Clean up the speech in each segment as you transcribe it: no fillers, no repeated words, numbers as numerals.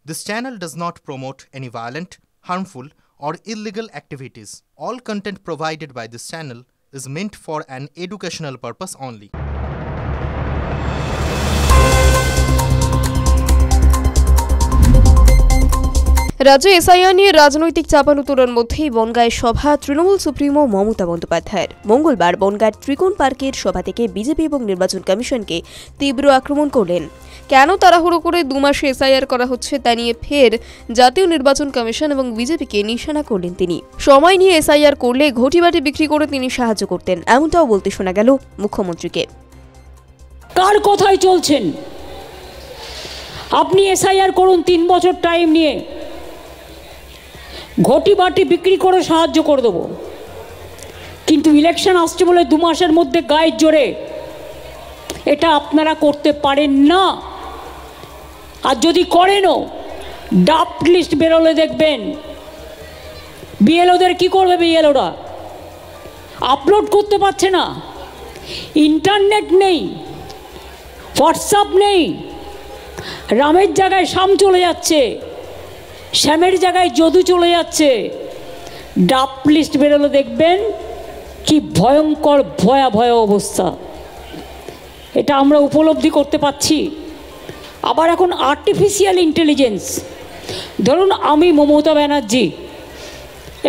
This channel does not promote any violent, harmful, or illegal activities. All content provided by this channel is meant for an educational purpose only. রাজ্যে SIR নিয়ে রাজনৈতিক চাপানুতোড়ার মধ্যেই বনগাঁয় সভা Trinamool supremo Mamata বন্দ্যোপাধ্যায়ের। মঙ্গলবার বনগাঁর ত্রিকোণ পার্কের সভা থেকে বিজেপি এবং নির্বাচন কমিশনকে তীব্র আক্রমণ করলেন। কেন তাড়াহুড়ো করে 2 মাসে এসআইআর করা হচ্ছে তা নিয়ে ফের জাতীয় নির্বাচন কমিশন এবং বিজেপিকে নিশানা করলেন তিনি। সময় নিয়ে এসআইআর করলে ঘটিবাটি বিক্রি করে তিনি সাহায্য করতেন, এমনটাও বলতে শোনা গেল মুখ্যমন্ত্রীকে। কার কথাই চলছেন? আপনি এসআইআর করুন 3 বছর টাইম নিয়ে, ঘটি বাটি বিক্রি করে সাহায্য করে দেবো, কিন্তু ইলেকশন আসছে বলে 2 মাসের মধ্যে গায়ের জোরে এটা আপনারা করতে পারেন না। আর যদি করেনও, ড্রাফট লিস্ট বেরোলে দেখবেন বিএলওদের কি করবে। বিএলওরা আপলোড করতে পারছে না, ইন্টারনেট নেই, হোয়াটসঅ্যাপ নেই, রামের জায়গায় শ্যাম চলে যাচ্ছে, শ্যামের জায়গায় যদু চলে যাচ্ছে। ড্রাফট লিস্ট বেরোলে দেখবেন কি ভয়ঙ্কর ভয়াবহ অবস্থা, এটা আমরা উপলব্ধি করতে পারছি। আবার এখন আর্টিফিশিয়াল ইন্টেলিজেন্স, ধরুন আমি মমতা ব্যানার্জি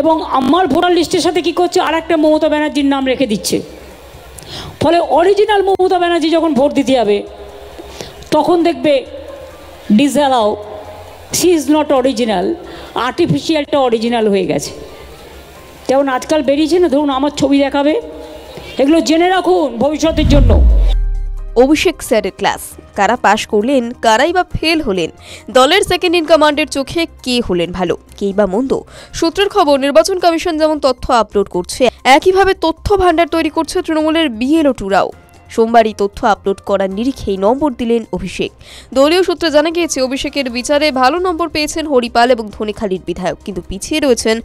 এবং আমার ভোটার লিস্টের সাথে কী করছে, আর একটা মমতা ব্যানার্জির নাম রেখে দিচ্ছে। ফলে অরিজিনাল মমতা ব্যানার্জি যখন ভোট দিতে যাবে তখন দেখবে disallow, she is not original, আর্টিফিশিয়ালটা অরিজিনাল হয়ে গেছে। যেমন আজকাল বেরিয়েছে না, ধরুন আমার ছবি দেখাবে, এগুলো জেনে রাখুন ভবিষ্যতের জন্য। অভিষেক স্যারের ক্লাস, কারা পাশ করলেন, কারাই বা ফেল হলেন, দলের সেকেন্ড ইন কমান্ডের চোখে কে হলেন ভালো, কেই বা মন্দ। সূত্রের খবর, নির্বাচন কমিশন যেমন তথ্য আপলোড করছে, একইভাবে তথ্য ভাণ্ডার তৈরি করছে তৃণমূলের বিএলও-টুরাও। সোমবারই তথ্য আপলোড করার নিরিখেই নম্বর দিলেন অভিষেক। দলীয় সূত্রে জানা গিয়েছে, অভিষেকের বিচারে ভালো নম্বর পেয়েছেন হরিপাল এবং ধনেখালির বিধায়ক, কিন্তু পিছিয়ে রয়েছেন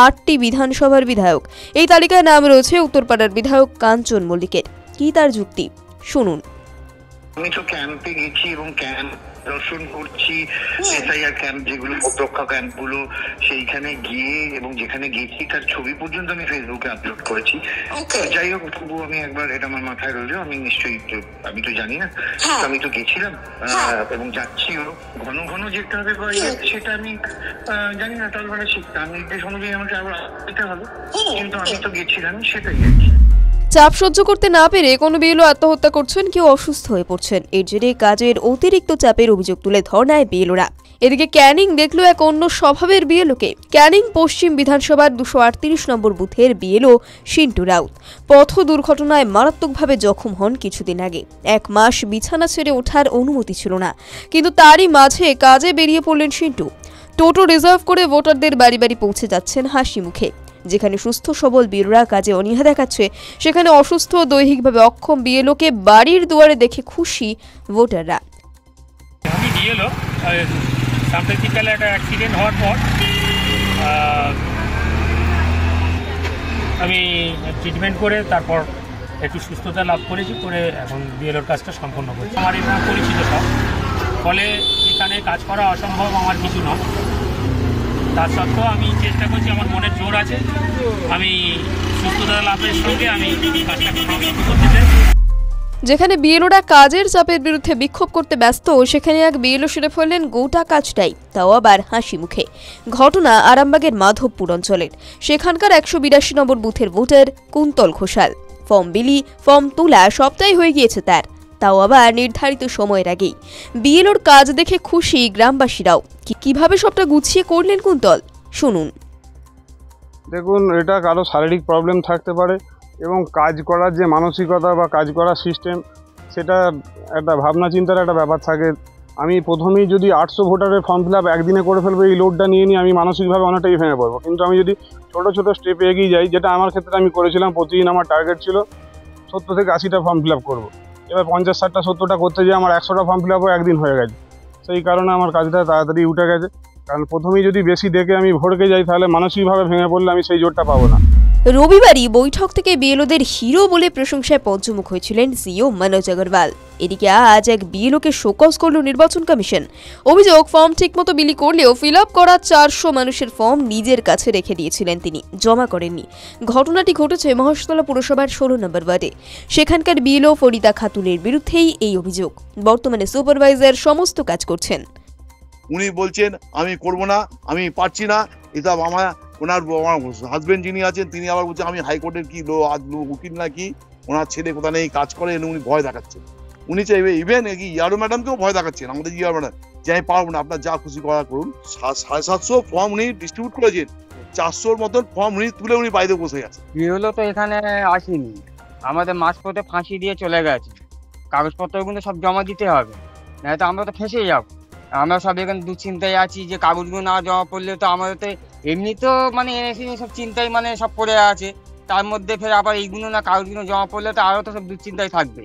8টি বিধানসভার বিধায়ক। এই তালিকায় নাম রয়েছে উত্তরপাড়ার বিধায়ক কাঞ্চন মল্লিকের। কি তার যুক্তি, শুনুন। আমি তো ক্যাম্পে গেছি এবং ক্যাম্প দর্শন করছি, এসআইআর ক্যাম্প যেগুলো প্রত্যক্ষ ক্যাম্পগুলো, সেইখানে গিয়ে এবং যেখানে গেছি তার ছবি পর্যন্ত আমি ফেসবুকে আপলোড করেছি। যাই হোক, তবু আমি একবার, এটা আমার মাথায় রইলো, আমি নিশ্চয়ই, আমি তো জানি না, আমি তো গেছিলাম এবং যাচ্ছিও। ঘন ঘন যেতে হবে সেটা আমি জানি না, তার মানে শিখতাম নির্দেশ অনুযায়ী আমাকে আবার যেতে হবে, কিন্তু আমি তো গেছিলাম, সেটাই আর কি। চাপ সহ্য করতে না পেরে কোনো বিএলও আত্মহত্যা করছেন, কেউ অসুস্থ হয়ে পড়ছেন। এর জেরে কাজের অতিরিক্ত চাপের অভিযোগ তুলে ধর্নায় বিএলওরা। এদিকে ক্যানিং দেখল এক অন্য স্বভাবের বিএলওকে। ক্যানিং পশ্চিম বিধানসভার 238 নম্বর বুথের বিএলও সিন্টু রাউত পথ দুর্ঘটনায় মারাত্মকভাবে জখম হন কিছুদিন আগে। 1 মাস বিছানা ছেড়ে ওঠার অনুমতি ছিল না, কিন্তু তারই মাঝে কাজে বেরিয়ে পড়লেন সিন্টু। টোটো রিজার্ভ করে ভোটারদের বাড়ি বাড়ি পৌঁছে যাচ্ছেন হাসি মুখে। যেখানে সুস্থ সবল বিএলওরা কাজে অনীহা দেখাচ্ছে, সেখানে অসুস্থ দৈহিকভাবে অক্ষম বিএলওকে বাড়ির দুয়ারে দেখে খুশি ভোটাররা। আমি বিএলও, সাম্প্রতিককালে একটা অ্যাক্সিডেন্ট হওয়ার পর আমি ট্রিটমেন্ট করে তারপর একটু সুস্থতা লাভ করেছি, করে এখন বিএলওর কাজটা সম্পন্ন করছি। আমার এরকম পরিচিত সব, ফলে এখানে কাজ করা অসম্ভব আমার কিছু নয়। তার সত্ত্বেও আমি চেষ্টা করছি, আমার মনের জোর আছে, আমি সুস্থতা লাভের সঙ্গে আমি কাজটা করতে চাই। যেখানে বিএলওরা কাজের চাপের বিরুদ্ধে বিক্ষোভ করতে ব্যস্ত, সেখানে এক বিএলও সেরে ফেললেন গোটা কাজটাই, তাও আবার হাসি মুখে। ঘটনা আরামবাগের মাধবপুর অঞ্চলের। সেখানকার 182 নম্বর বুথের ভোটার কুন্তল ঘোষাল। ফর্ম বিলি, ফর্ম তোলা সপ্তাহে হয়ে গিয়েছে তার, তাও আবার নির্ধারিত সময়ের আগেই। বিএলওর কাজ দেখে খুশি গ্রামবাসীরাও। কিভাবে সবটা গুছিয়ে করলেন কুন্তল, শুনুন। দেখুন, এটা কারো শারীরিক প্রবলেম থাকতে পারে এবং কাজ করার যে মানসিকতা বা কাজ করার সিস্টেম, সেটা একটা ভাবনা চিন্তার একটা ব্যাপার থাকে। আমি প্রথমেই যদি 800 ভোটারের ফর্ম ফিল আপ একদিনে করে ফেলবো, এই লোডটা নিয়ে আমি মানসিকভাবে অনেকটাই ভেঙে পড়বো। কিন্তু আমি যদি ছোটো ছোটো স্টেপে এগিয়ে যাই, যেটা আমার ক্ষেত্রে আমি করেছিলাম, প্রতিদিন আমার টার্গেট ছিল 70 থেকে 80টা ফর্ম ফিল আপ করবো। এবার 50, 60টা, 70টা করতে যেয়ে আমার 100টা ফর্ম ফিল আপও একদিন হয়ে গেছে। সেই কারণে আমার কাজটা তাড়াতাড়ি উঠে গেছে। কারণ প্রথমেই যদি বেশি দেখে আমি ভড়কে যাই, তাহলে মানসিকভাবে ভেঙে পড়লে আমি সেই জোরটা পাবো না। রবিবারই বৈঠক থেকে বিএলওদের হিরো বলে প্রশংসায় পঞ্চমুখ হয়েছিলেন সিইও মনোজ আগরওয়াল। এদিকে আজ এক বিএলওকে শোকজ করল নির্বাচন কমিশন। অভিযোগ, ফর্ম ঠিকমতো বিলি করলেও ফিল আপ করা 400 মানুষের ফর্ম নিজের কাছে রেখে দিয়েছিলেন তিনি, জমা করেননি। ঘটনাটি ঘটেছে মহেশতলা পুরসভার 16 নম্বর ওয়ার্ডে। সেখানকার বিএলও ফরিদা খাতুনের বিরুদ্ধেই এই অভিযোগ। বর্তমানে সুপারভাইজার সমস্ত কাজ করছেন। উনি বলছেন আমি করব না, আমি পারছি না। এটা আমার ওনার হাজবেন্ড যিনি আছেন তিনি আবার বলছেন আমি হাইকোর্টের কি উকিল নাকি, ওনার ছেলে কোথায় নেই কাজ করে, উনি ভয় দেখাচ্ছেন। উনি চাইবে ইভেন ইয়ারো ম্যাডামকেও ভয় দেখাচ্ছেন, আমাদের ইয়ারো ম্যাডাম, যে আমি পারবো না, আপনার যা খুশি করা করুন। 750 ফর্ম উনি ডিস্ট্রিবিউট করেছেন, 400-র মতন ফর্ম উনি তুলে উনি বাইরে বসে গেছে। বিএলও তো এখানে আসেনি, আমাদের মাঝপথে ফাঁসি দিয়ে চলে গেছে। কাগজপত্র কিন্তু সব জমা দিতে হবে, না তো আমরা তো ফেঁসে যাবো। আমরা সব এখানে দুশ্চিন্তায় আছি যে কাগজগুলো না জমা পড়লে তো আমাদের তো এমনি তো মানে এসে সব চিন্তায় মানে সব পড়ে আছে, তার মধ্যে ফের আবার এইগুলো না কাগজগুলো জমা পড়লে তো আরও তো সব দুশ্চিন্তায় থাকবে।